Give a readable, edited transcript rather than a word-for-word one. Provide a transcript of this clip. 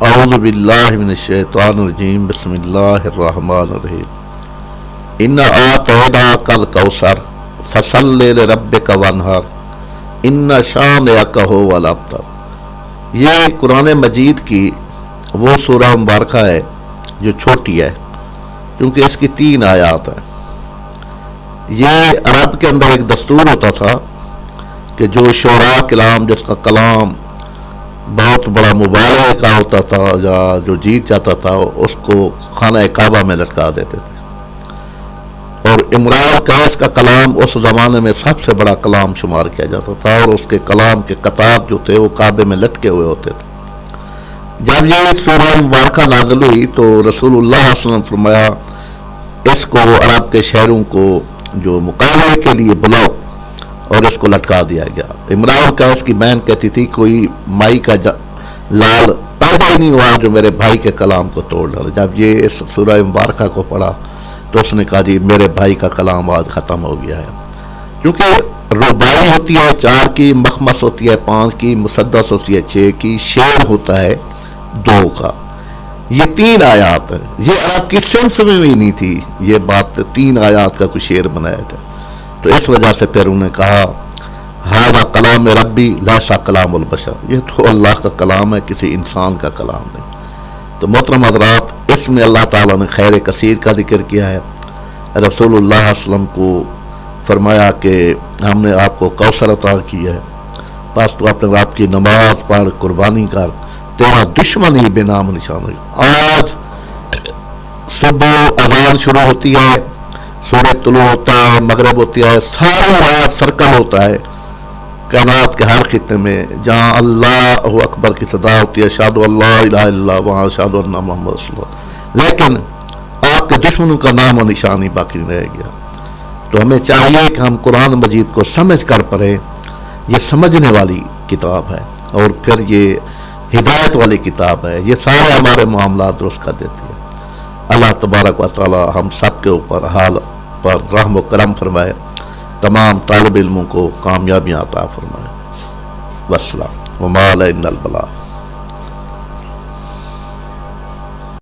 اعوذ باللہ من الشیطان الرجیم بسم اللہ الرحمن الرحیم انا اعطیناک الکوثر فصلی لربک وانحر ان شانئک ھو الابتر۔ یہ قرآن مجید کی وہ سورہ مبارکہ ہے جو چھوٹی ہے کیونکہ اس کی 3 آیات ہیں۔ یہ عرب کے اندر ایک دستور ہوتا تھا کہ جو شعراء کلام جس کا کلام بہت بڑا مبالغے کا ہوتا تھا یا جو جیت جاتا تھا اس کو خانہ کعبہ میں لٹکا دیتے تھے، اور امرؤ القیس کا کلام اس زمانے میں سب سے بڑا کلام شمار کیا جاتا تھا، اور اس کے کلام کے قطعات جو تھے وہ کعبے میں لٹکے ہوئے ہوتے تھے۔ جب یہ سورہ مبارکہ نازل ہوئی تو رسول اللہ صلی اللہ علیہ وسلم نے فرمایا اس کو عرب کے شہروں کو جو مقابلے کے لیے بلاؤ، اور اس کو لٹکا دیا گیا۔ امرؤ القیس کی بہن کہتی تھی کوئی مائی کا لال پیدا ہی نہیں ہوا جو میرے بھائی کے کلام کو توڑ ڈالے۔ جب یہ اس سورہ مبارکہ کو پڑھا تو اس نے کہا جی میرے بھائی کا کلام آج ختم ہو گیا ہے، کیونکہ رباعی ہوتی ہے 4 کی، مخمس ہوتی ہے 5 کی، مسدس ہوتی ہے 6 کی، شعر ہوتا ہے 2 کا۔ یہ 3 آیات ہیں، یہ عرب کی صنف میں بھی نہیں تھی یہ بات 3 آیات کا کوئی شعر بنایا تھا، تو اس وجہ سے پھر انہوں نے کہا ھذا کلام ربی لیسا کلام البشر، یہ تو اللہ کا کلام ہے، کسی انسان کا کلام نہیں۔ تو محترم حضرات، اس میں اللہ تعالیٰ نے خیر کثیر کا ذکر کیا ہے۔ رسول اللہ صلی اللہ علیہ وسلم کو فرمایا کہ ہم نے آپ کو کوثر عطا کی ہے، بس تو اپنے رب کی نماز پڑھ، قربانی کر، تیرا دشمن ہی بے نام نشان ہوئی۔ آج صبح اذان شروع ہوتی ہے، سورج طلوع ہوتا ہے، مغرب ہوتی ہے، ساری رات سرکل ہوتا ہے کائنات کے ہر خطے میں، جہاں اللہ اکبر کی صدا ہوتی ہے، اشہد ان لا الہ الا اللہ، وہاں اشہد ان محمد رسول اللہ، لیکن آپ کے دشمنوں کا نام و نشان ہی باقی نہیں رہ گیا۔ تو ہمیں چاہیے کہ ہم قرآن مجید کو سمجھ کر پڑھیں، یہ سمجھنے والی کتاب ہے، اور پھر یہ ہدایت والی کتاب ہے، یہ سارے ہمارے معاملات درست کر دیتی ہے۔ اللہ تبارک و تعالی ہم سب کے اوپر حال پر رحم و کرم فرمائے، تمام طالب علموں کو کامیابیاں عطا فرمائے۔ والسلام وما علینا البلاغ۔